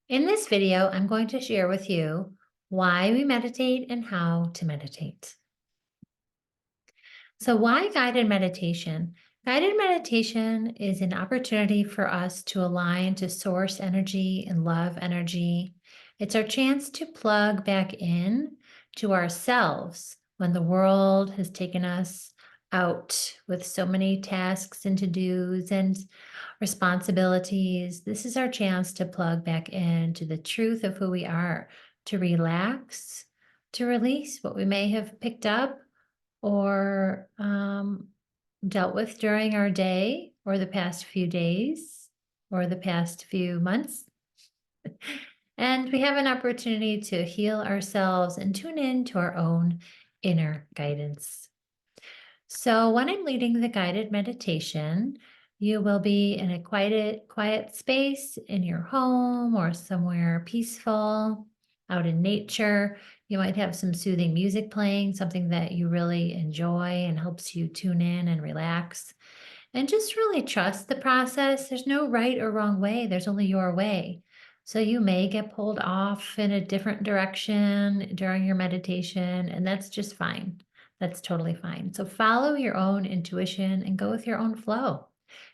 In this video, I'm going to share with you why we meditate and how to meditate. So why guided meditation? Guided meditation is an opportunity for us to align to source energy and love energy. It's our chance to plug back in to ourselves when the world has taken us out with so many tasks and to-dos and responsibilities. This is our chance to plug back into the truth of who we are, to relax, to release what we may have picked up or dealt with during our day or the past few days or the past few months. And we have an opportunity to heal ourselves and tune in to our own inner guidance. So when I'm leading the guided meditation, you will be in a quiet space in your home or somewhere peaceful, out in nature. You might have some soothing music playing, something that you really enjoy and helps you tune in and relax. And just really trust the process. There's no right or wrong way, there's only your way. So you may get pulled off in a different direction during your meditation, and that's just fine. That's totally fine. So follow your own intuition and go with your own flow.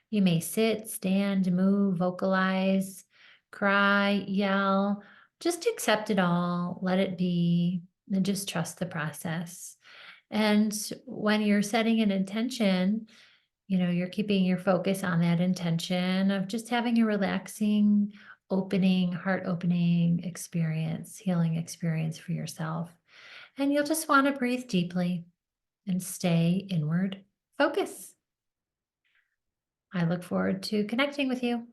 You may sit, stand, move, vocalize, cry, yell, just accept it all, let it be, and just trust the process. And when you're setting an intention, you're keeping your focus on that intention of just having a relaxing, opening, heart opening experience, healing experience for yourself. And you'll just want to breathe deeply and stay inward focus. I look forward to connecting with you.